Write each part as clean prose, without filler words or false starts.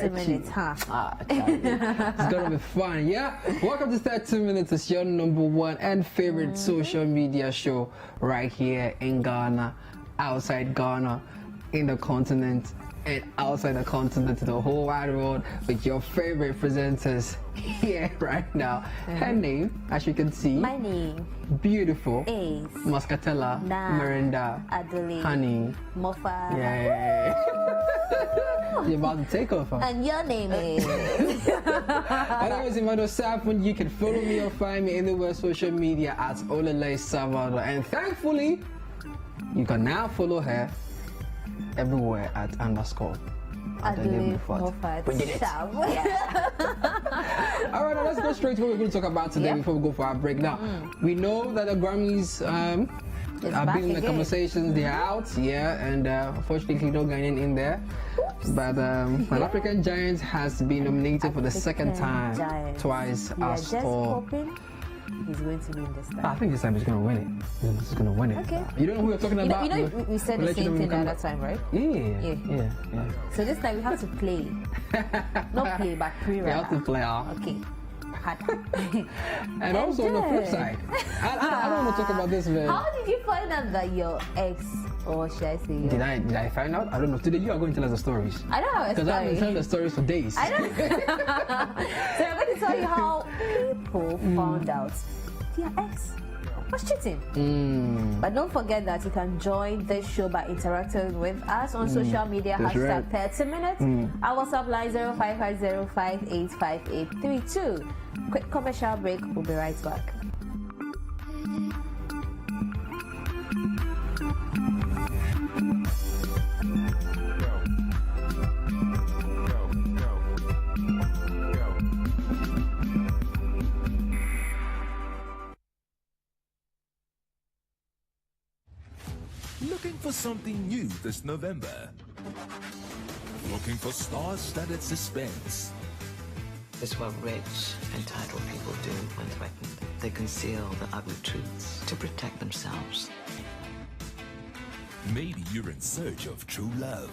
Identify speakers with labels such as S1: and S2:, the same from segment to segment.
S1: minutes, huh?
S2: It's gonna be fun, yeah? Welcome to 30 Minutes. It's your #1 and favorite social media show right here in Ghana, outside Ghana, in the continent, and outside the continent, the whole wide world, with your favorite presenters here right now. Her name, as you can see,
S1: My name
S2: beautiful,
S1: is
S2: Muscatella, Miranda,
S1: Adoley,
S2: Honey,
S1: Moffatt.
S2: yeah. You're about to take off, huh?
S1: And your name is?
S2: My name is Emmanuel Sarpong. You can follow me or find me anywhere social media at Adoley Salvador. And thankfully, you can now follow her everywhere at _Adoley
S1: Moffatt.
S2: We did it. All right, now let's go straight to what we're going to talk about today before we go for our break. Now, we know that the Grammys have been in the conversations. They're out, and unfortunately, no Ghanaian in there. But an African Giant has been nominated for the second time, twice as tall.
S1: He's going to win this time.
S2: I think this time he's going to win it. He's going to win it.
S1: Okay.
S2: You don't know who we're talking about?
S1: We said the same thing the other time, right?
S2: Yeah.
S1: So this time we have to play. Not play, but pre-run.
S2: We have to play.
S1: Okay.
S2: And also on the flip side, I don't want to talk about this, man.
S1: How did you find out that your ex, or should I say
S2: Did I find out? I don't know. Today you are going to tell us the stories.
S1: I don't have a story.
S2: Because I've been telling the stories for days.
S1: I don't. So I'm going to tell you how people found out their ex was cheating. But don't forget that you can join this show by interacting with us on social media. Hashtag 30 minutes. Our WhatsApp line 0505858832. Quick commercial break. We'll be right back.
S3: Looking for something new this November? Looking for star-studded suspense?
S4: It's what rich, entitled people do when threatened. They conceal the ugly truths to protect themselves.
S3: Maybe you're in search of true love.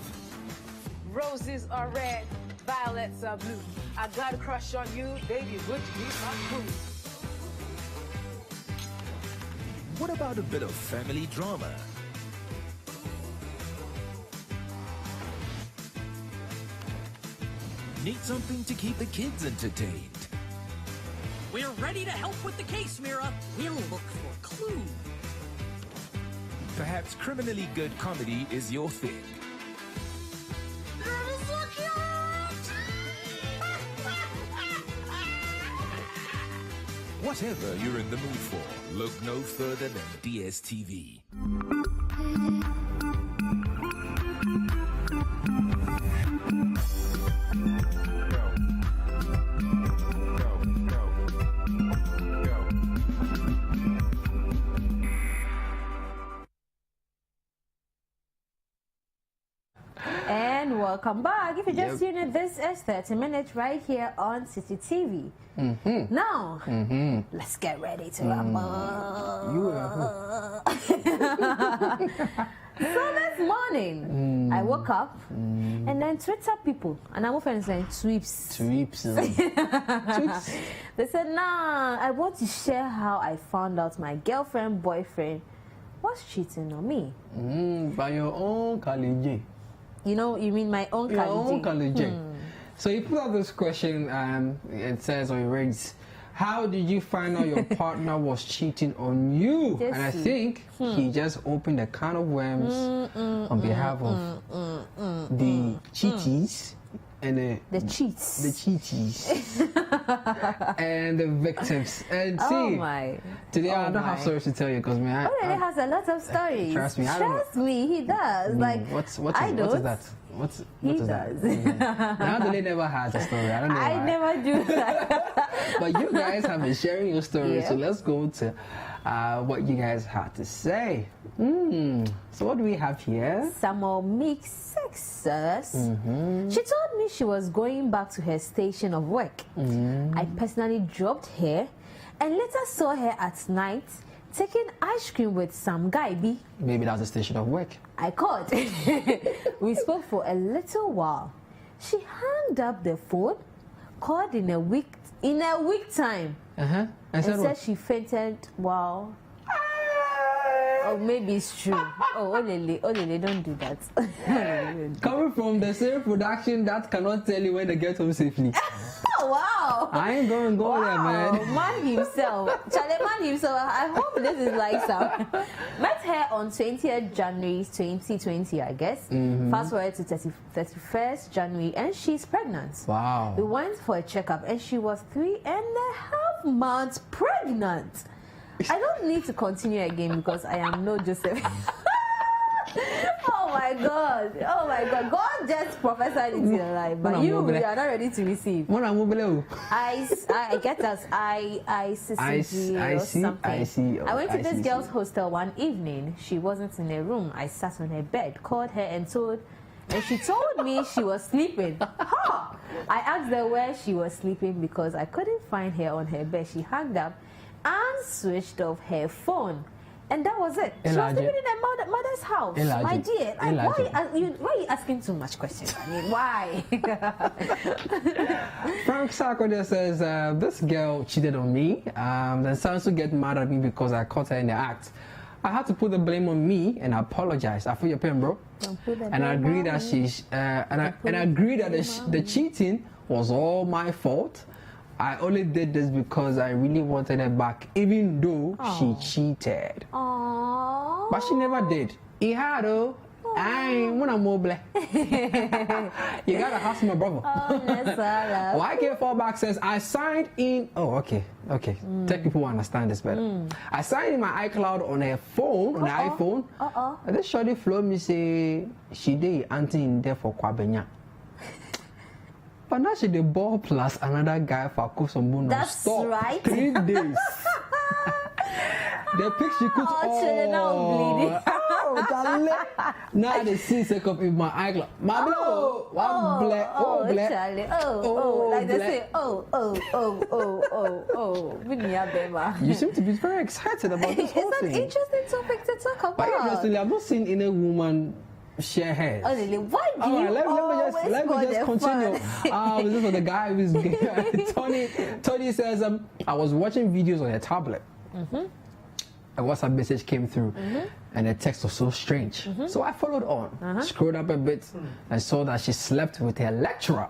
S5: Roses are red, violets are blue. I got a crush on you, baby, would you be my boo?
S3: What about a bit of family drama? Need something to keep the kids entertained?
S6: We're ready to help with the case, Mira. We'll look for clues.
S3: Perhaps criminally good comedy is your thing.
S6: That is so cute!
S3: Whatever you're in the mood for, look no further than DSTV.
S1: And welcome back. If you just tuned in, this is 30 minutes right here on Citi TV. Now, let's get ready to rumble. So this morning, I woke up and then Twitter people, and I'm often saying sweeps.
S2: Sweeps.
S1: They said, nah, I want to share how I found out my girlfriend, boyfriend was cheating on me.
S2: By your own college.
S1: You know, you mean my own college?
S2: So you put out this question, it says or it reads, how did you find out your partner was cheating on you? And I think he just opened a can of worms on behalf of the cheaties and
S1: the cheats.
S2: The cheaties. And the victims. And see, today I don't have stories to tell you because man,
S1: he has a lot of stories.
S2: Trust me,
S1: he does. Like
S2: what is that? What
S1: he
S2: is
S1: does.
S2: That? Adoley never has a story. I don't know.
S1: I never do that.
S2: But you guys have been sharing your stories, so let's go to what you guys had to say. So what do we have here?
S1: Some more mixed sexes. She told me she was going back to her station of work. I personally dropped her and later saw her at night taking ice cream with some guy B.
S2: Maybe that was the station of work.
S1: I called. We spoke for a little while. She hung up the phone, called in a week time,
S2: And
S1: said she fainted while. Oh, maybe it's true. Oh, Olele, don't do that.
S2: Coming from the same production that cannot tell you when they get home safely.
S1: Oh, wow.
S2: I ain't gonna go there, man.
S1: Man himself. Charlie Man himself. I hope this is like some. Met her on 20th January 2020, I guess. Fast forward to 31st January, and she's pregnant.
S2: Wow.
S1: We went for a checkup, and she was 3.5 months pregnant. I don't need to continue again because I am no Joseph. Oh my God. God just prophesied into your life, but you are not ready to receive. I get us. ICCG or something. I went to this girl's hostel one evening. She wasn't in her room. I sat on her bed, called her and she told me she was sleeping. Huh. I asked her where she was sleeping because I couldn't find her on her bed. She hung up and switched off her phone. And that was it. She was living in her mother's house. My dear, why are you asking too much questions? I mean, why?
S2: Frank Sarko says, this girl cheated on me. Then Sansu get mad at me because I caught her in the act. I had to put the blame on me and I apologize. I feel your pain, bro. And I agree that I agree that the cheating was all my fault. I only did this because I really wanted her back, even though she cheated.
S1: Aww.
S2: But she never did. He had her. I wanna mobile. You gotta ask my brother. YK Fallback says I signed in. Oh, okay. Tech people will understand this better. I signed in my iCloud on her phone, on the iPhone. And this shorty flow me say she did auntie in there for Kwabenya. But now she the ball plus another guy for Kosombo.
S1: That's
S2: stop.
S1: Right.
S2: 3 days. The pic she could now the scene take up in my iCloud. You seem to be very excited about this whole thing.
S1: It's an interesting topic to talk about.
S2: But interestingly, I've not seen any woman share hers.
S1: Why do you
S2: let me just continue. This was the guy who's Tony says I was watching videos on her tablet. A WhatsApp message came through and the text was so strange. So I followed on, scrolled up a bit and saw that she slept with her lecturer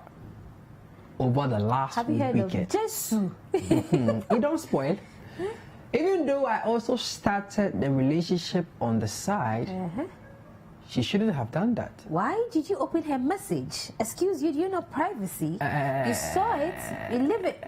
S2: over the last weekend.
S1: Have you heard of Jesus?
S2: You don't spoil. Even though I also started the relationship on the side, she shouldn't have done that.
S1: Why did you open her message? Excuse you, do you know privacy? You saw it, you live it.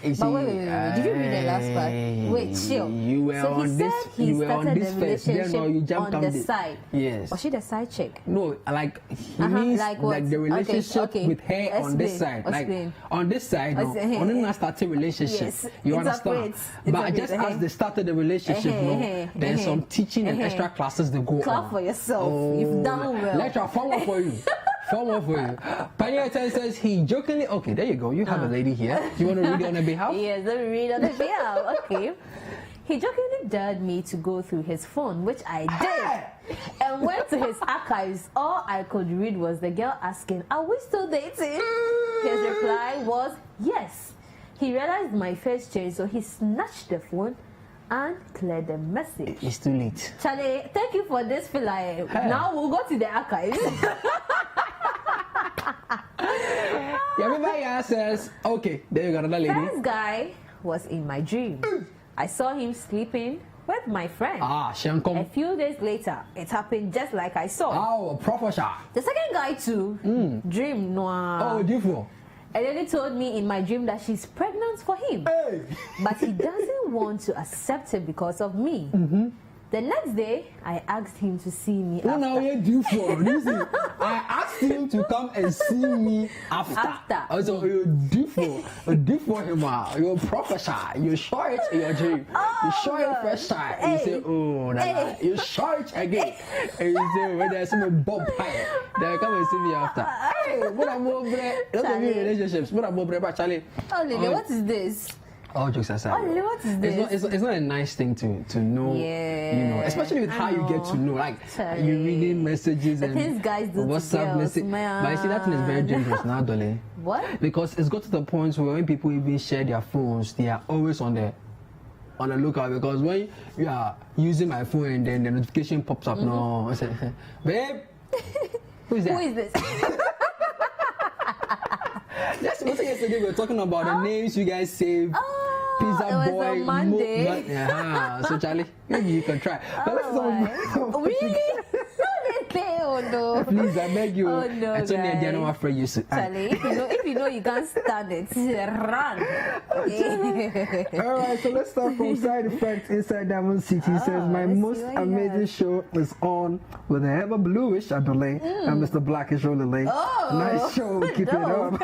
S1: But wait. Did you read the last part? Wait, chill.
S2: You were
S1: so
S2: on this.
S1: He started the
S2: relationship
S1: on the side.
S2: Yes.
S1: Was she the side chick?
S2: No, like he means like the relationship with her on this side. Like on this side, no. On the started relationship.
S1: Yes.
S2: You understand? But just as they started the relationship, no, there's some teaching and extra classes they go on.
S1: Clap for yourself. You've done well.
S2: Lecture forward for you. Forward for you. Panya says he jokingly. Okay, there you go. You have a lady here. Do you want to read it on her behalf?
S1: Yes, let me read on her behalf. Okay. He jokingly dared me to go through his phone, which I did, and went to his archives. All I could read was the girl asking, "Are we still dating?" His reply was, "Yes." He realized my face changed, so he snatched the phone and cleared the message.
S2: It's too late.
S1: Charlie, thank you for this filler. Now we'll go to the archives.
S2: Everybody else says, okay, there you got another lady.
S1: This guy was in my dream. I saw him sleeping with my friend.
S2: Shankom.
S1: A few days later, it happened just like I saw.
S2: Oh, professor.
S1: The second guy too, dream noir.
S2: Oh, different.
S1: And then he told me in my dream that she's pregnant for him.
S2: Hey.
S1: But he doesn't want to accept it because of me. The next day, I asked him to see me after.
S2: Now you different. Listen, I asked him to come and see me after. Also, you're different. You're different, you're a professor. You saw it in your dream. You saw it first time. And you say, oh, nah. You saw it again. And you say, when there's some bob pie, then come and see me after. Hey, what I'm over there. That's a new relationships. What I'm over there, Charlie.
S1: Oh, Lily, what is this?
S2: All jokes aside,
S1: Adoley, what is this?
S2: it's not a nice thing to know.
S1: Yeah,
S2: you know, especially with how you get to know, like you reading messages and
S1: things guys do
S2: WhatsApp message. But you see, that thing is very dangerous now, Adoley.
S1: What?
S2: Because it's got to the point where when people even share their phones, they are always on the lookout, because when you are using my phone and then the notification pops up, no, I say, babe, who is that?
S1: Who is this?
S2: Just yesterday we were talking about the names you guys saved. Pizza
S1: it was
S2: Boy,
S1: on Monday.
S2: Yeah, so Charlie, maybe you can try. But let's
S1: Really? Oh no!
S2: Please, I beg you.
S1: Oh no,
S2: I told you I don't afraid you.
S1: Charlie, if you know you can't stand it, run.
S2: All right, so let's start from side effects inside Diamond City. Says my most amazing show is on with the ever bluish Adoley and Mr. Blackish Olele. Nice show, keep it up.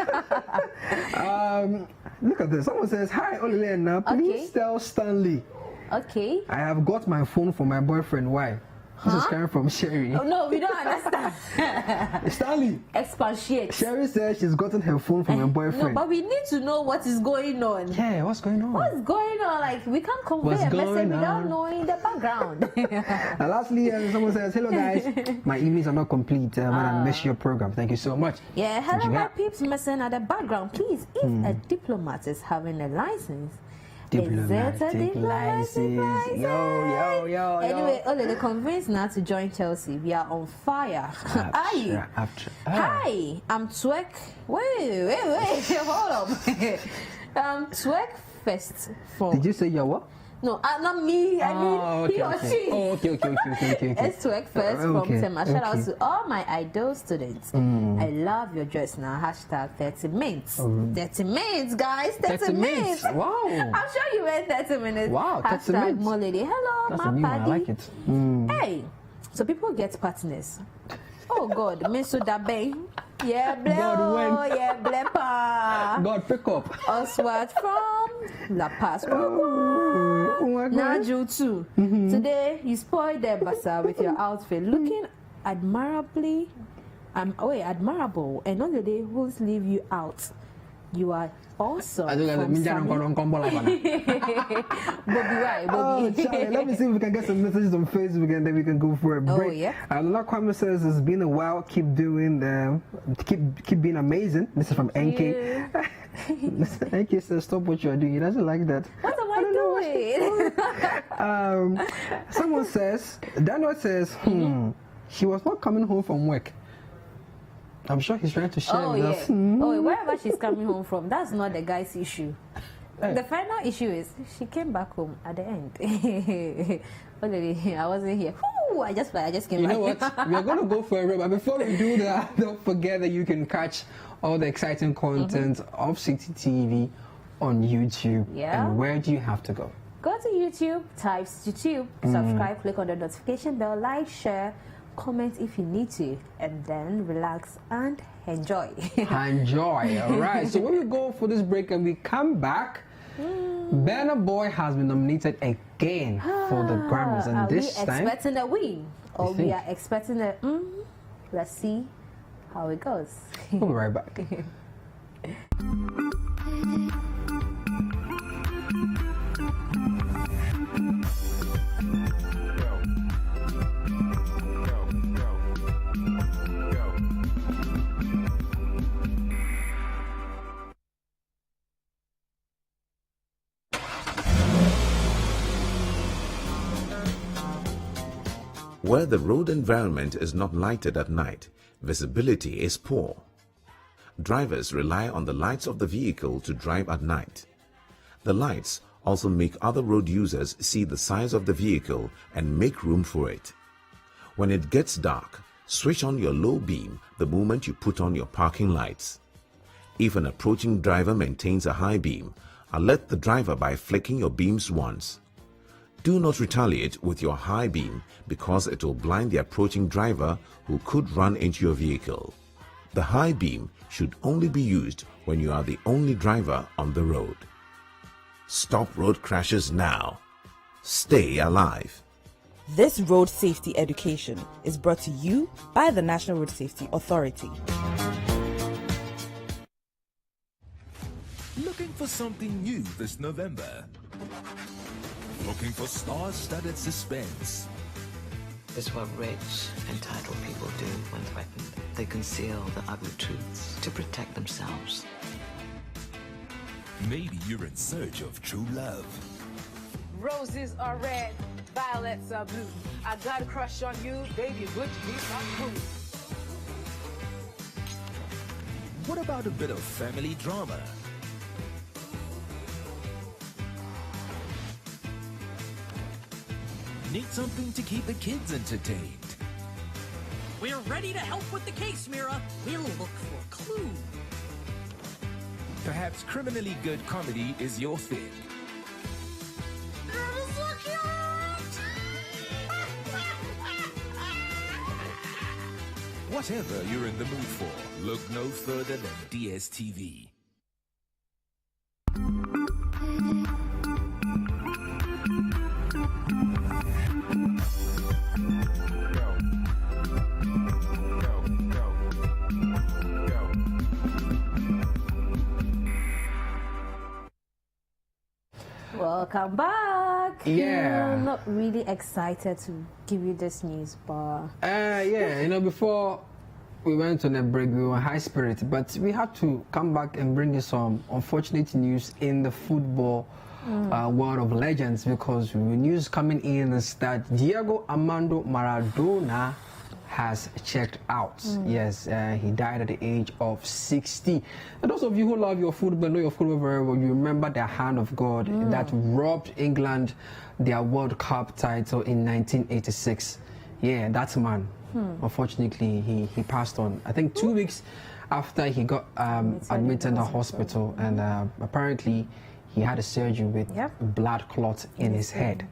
S2: Look at this. Someone says, "Hi Olele, and now please tell Stanley.
S1: Okay.
S2: I have got my phone from my boyfriend. Why?" This is coming from Sherry.
S1: Oh, no, we don't understand.
S2: Stanley.
S1: Expatiate.
S2: Sherry says she's gotten her phone from her boyfriend.
S1: No, but we need to know what is going on.
S2: Yeah, what's going on?
S1: What's going on? Like, we can't convey a message without knowing the background.
S2: And lastly, someone says, hello guys, my emails are not complete when I miss your program. Thank you so much.
S1: Yeah, hello my peeps messing at the background. Please, if a diplomat is having a license,
S2: Diplomatic license. Yo.
S1: Anyway, Olele convinced now to join Chelsea. We are on fire. Hi, I'm Twerk. Wait, hold up. Twerk Fest from.
S2: Did you say you're what?
S1: No, not me. I mean he or she.
S2: Oh, okay.
S1: It's Twerk Fest from Tema. Shout out to all my idol students. I love your dress now. Hashtag 30 minutes. 30 minutes, guys. 30 minutes.
S2: Wow.
S1: I'm sure you went 30 minutes.
S2: Wow, 30 minutes.
S1: More lady. Hello,
S2: that's
S1: my
S2: a new
S1: paddy.
S2: one. I like it.
S1: Hey, so people get partners. Oh God, Miso Dabe. Yeah, blepa.
S2: God, pick up.
S1: Oswald from La Paz. Naju too. Today you spoiled the bazaar with your outfit, looking admirably. Admirable, and on the day who'll leave you out. You are awesome. Bobby, right? Bobby.
S2: Charlie, let me see if we can get some messages on Facebook and then we can go for a break.
S1: Oh, yeah.
S2: Another comment says, it's been a while. Keep doing keep being amazing. This is from NK. NK says, stop what you are doing. He doesn't like that.
S1: What am I doing?
S2: Someone says, Daniel says, she was not coming home from work. I'm sure he's trying to share with us.
S1: Wherever she's coming home from, that's not the guy's issue. Hey. The final issue is she came back home at the end. I wasn't here. Ooh, I just came back.
S2: You know what? We are going to go for a break, but before we do that, don't forget that you can catch all the exciting content of Citi TV on YouTube.
S1: Yeah.
S2: And where do you have to go?
S1: Go to YouTube, type YouTube, subscribe, click on the notification bell, like, share, comment if you need to, and then relax and enjoy.
S2: Enjoy. All right. So when we go for this break and we come back, Burna Boy has been nominated again for the Grammys, and this time
S1: are we expecting a win, or we are expecting a? Let's see how it goes.
S2: We'll be right back.
S3: Where the road environment is not lighted at night, visibility is poor. Drivers rely on the lights of the vehicle to drive at night. The lights also make other road users see the size of the vehicle and make room for it. When it gets dark, switch on your low beam the moment you put on your parking lights. If an approaching driver maintains a high beam, alert the driver by flicking your beams once. Do not retaliate with your high beam because it will blind the approaching driver who could run into your vehicle. The high beam should only be used when you are the only driver on the road. Stop road crashes now. Stay alive.
S7: This road safety education is brought to you by the National Road Safety Authority.
S8: Look Looking for something new this November? Looking for star-studded suspense?
S4: It's what rich, entitled people do when threatened. They conceal the ugly truths to protect themselves.
S8: Maybe you're in search of true love.
S5: Roses are red, violets are blue. I got a crush on you, baby, would you be my boo?
S8: What about a bit of family drama? Need something to keep the kids entertained?
S6: We're ready to help with the case, Mira. We'll look for clues.
S8: Perhaps criminally good comedy is your thing. Whatever you're in the mood for, look no further than DSTV.
S1: Welcome back.
S2: Yeah.
S1: I'm not really excited to give you this news, but
S2: yeah, you know, before we went on a break, we were high spirit, but we had to come back and bring you some unfortunate news in the football world of legends, because the news coming in is that Diego Armando Maradona has checked out. Yes, he died at the age of 60. And those of you who love your football, know your football very well, you remember the hand of God that robbed England their World Cup title in 1986. Yeah, that man. Unfortunately, he passed on. I think 2 weeks after he got admitted in the hospital, and apparently he had a surgery with blood clot in his head.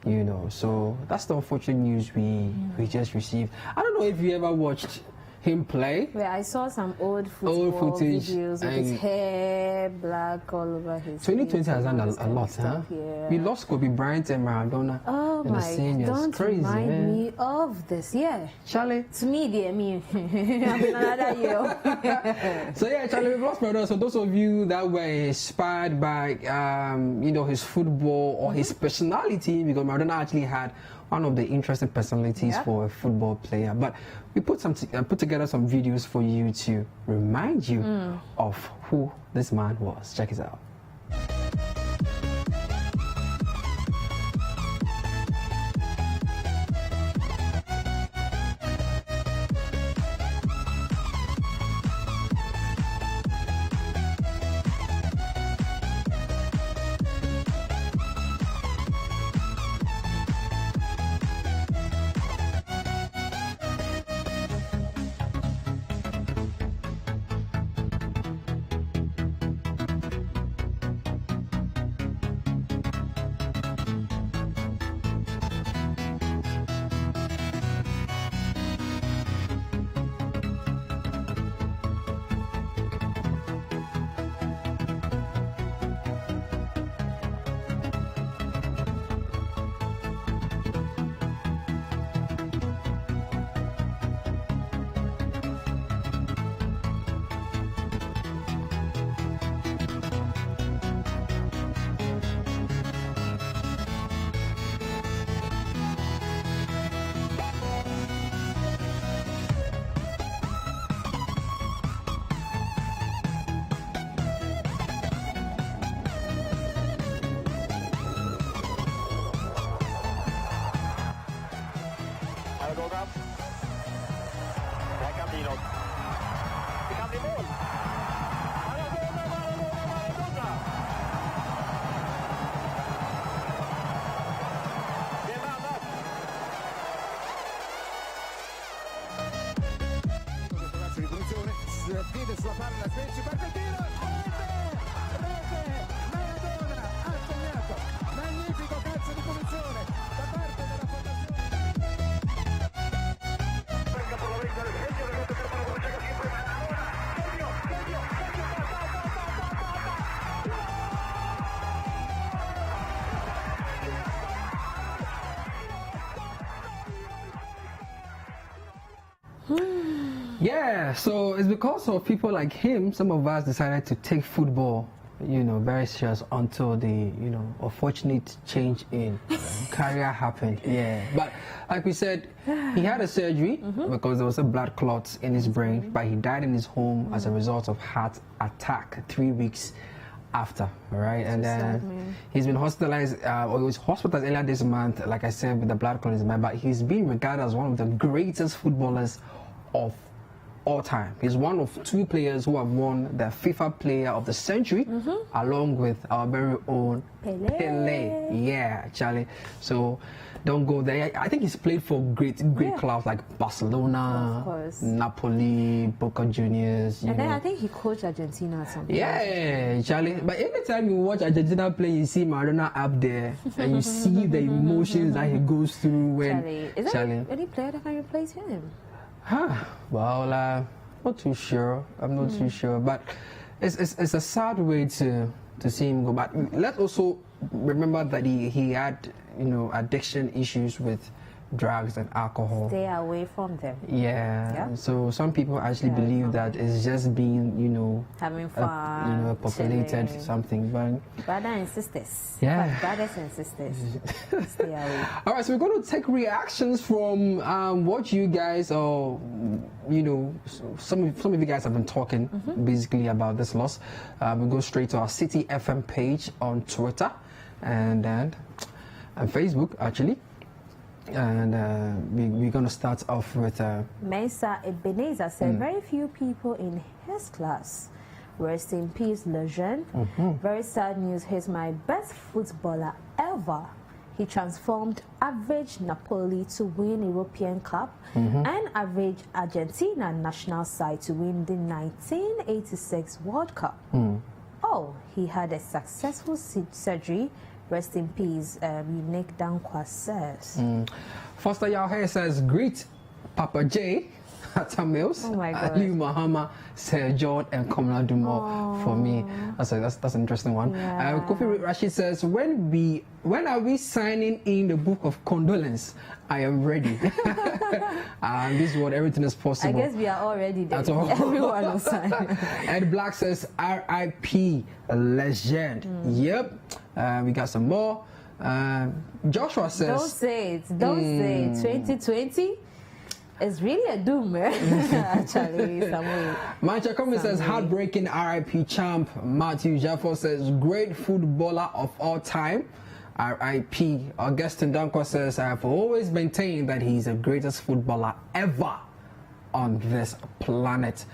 S2: You know, so that's the unfortunate news we just received. I don't know if you ever watched him play.
S1: yeah, I saw some old football
S2: footage
S1: videos with his hair black all over his
S2: 2020
S1: face
S2: has done
S1: and
S2: a lot,
S1: stuff,
S2: huh?
S1: yeah.
S2: We lost Kobe Bryant and Maradona in the same year. It's
S1: Don't
S2: crazy,
S1: remind
S2: man.
S1: me of this. Yeah,
S2: Charlie.
S1: to me, dear me, I'm another year.
S2: So yeah, Charlie, we've lost Maradona. So those of you that were inspired by, you know, his football or his personality, because Maradona actually had one of the interesting personalities for a football player. But we put together some videos for you to remind you of who this man was. Check it out.
S9: piede sulla palla, Spezia, parte il tiro, rete, Maradona ha segnato, magnifico calcio di punizione da parte della
S2: Yeah, so it's because of people like him, some of us decided to take football you know, very serious until the, you know, unfortunate change in career happened. Yeah, but like we said, he had a surgery because there was a blood clot in his brain, but he died in his home as a result of heart attack 3 weeks after. All right, and then he's been hospitalized, or he was hospitalized earlier this month, like I said, with the blood clot in his mind, but he's been regarded as one of the greatest footballers of all time. He's one of 2 players who have won the FIFA Player of the Century, along with our very own Pele. Yeah, Charlie. So don't go there. I think he's played for great clubs like Barcelona, Napoli, Boca Juniors.
S1: And then I think he coached Argentina or something.
S2: Yeah, Charlie. But every time you watch Argentina play, you see Maradona up there, and you see the emotions that he goes through when.
S1: Charlie, is there any player that can replace him?
S2: Well, not too sure. I'm not too sure, but it's a sad way to see him go. But let's also remember that he had, you know, addiction issues with drugs and alcohol.
S1: Stay away from them.
S2: Yeah. So some people actually believe that it's just being, you know,
S1: having fun,
S2: you know, populated something. But
S1: brother and sisters.
S2: Yeah.
S1: Brothers and sisters. Stay away.
S2: All right, so we're going to take reactions from what you guys, or you know, some of you guys have been talking basically about this loss. We'll go straight to our Citi FM page on Twitter and Facebook actually. And we're going to start off with
S1: Mensa Ebenezer said very few people in his class. Rest in peace, legend. Very sad news. He's my best footballer ever. He transformed average Napoli to win European Cup and average Argentina national side to win the 1986 World Cup. Oh, he had a successful surgery. Rest in peace, Nick Dankwa says.
S2: Foster Yahweh says, greet Papa J, Hatta Mills, Ali Mahama, Sir John, and Kamala Dumo for me. That's an interesting one.
S1: Yeah.
S2: Kofi Rashid says, when are we signing in the book of condolence? I am ready. This is what everything is possible.
S1: I guess we are all ready then.
S2: Everyone will sign. Ed Black says, R.I.P. legend. Yep. We got some more. Joshua says,
S1: don't say it. Don't say it. 2020 is really a doom, actually.
S2: Mancha Comment says, heartbreaking R.I.P. champ. Matthew Jaffo says, great footballer of all time. R.I.P. Augustine Danko says, I have always maintained that he's the greatest footballer ever on this planet.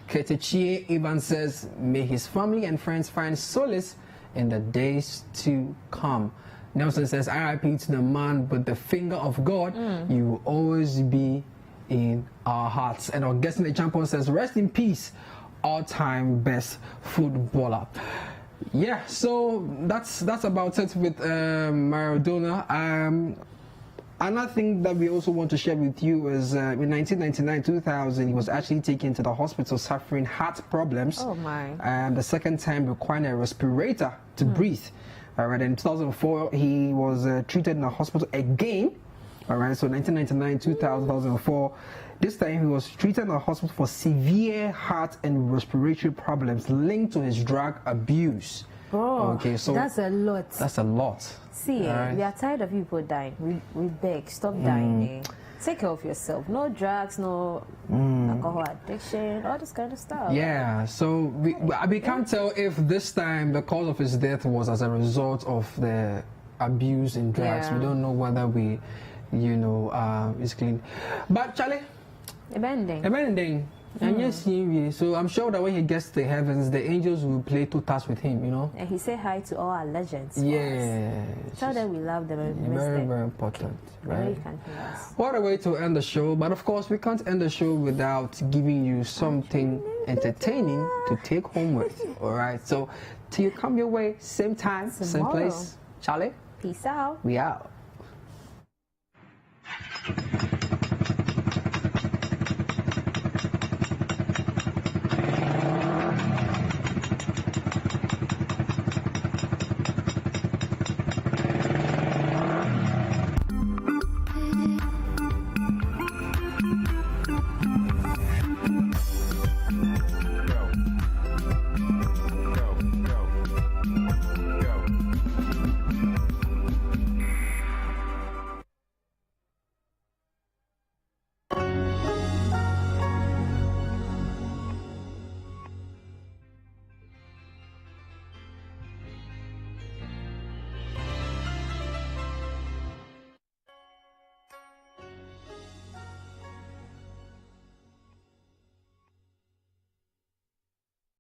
S2: Ketechie Ivan says, may his family and friends find solace in the days to come. Nelson says, R.I.P. to the man with the finger of God. You will always be in our hearts. And Augustine Champon says, rest in peace, all-time best footballer. Yeah, so that's about it with Maradona. Another thing that we also want to share with you is in 1999-2000, he was actually taken to the hospital suffering heart problems.
S1: Oh my!
S2: The second time requiring a respirator to breathe. All right, in 2004 he was treated in the hospital again. All right, so 1999, 2004. This time he was treated in the hospital for severe heart and respiratory problems linked to his drug abuse.
S1: Bro,
S2: okay, so
S1: that's a lot.
S2: That's a lot.
S1: See, right. We are tired of people dying. We beg, stop dying. Take care of yourself. No drugs, no alcohol addiction, all this kind of stuff.
S2: Yeah, so we can't tell if this time the cause of his death was as a result of the abuse in drugs.
S1: Yeah.
S2: We don't know whether it's clean. But Charlie, Abanding. And yes, so I'm sure that when he gets to the heavens, the angels will play two tasks with him, you know.
S1: And he said hi to all our legends.
S2: Yeah.
S1: Tell them we love them and miss
S2: very,
S1: them.
S2: very important, right?
S1: Us.
S2: What a way to end the show. But of course, we can't end the show without giving you something entertaining to take home with. All right. So till you come your way, same time, same place. Charlie.
S1: Peace out.
S2: We out.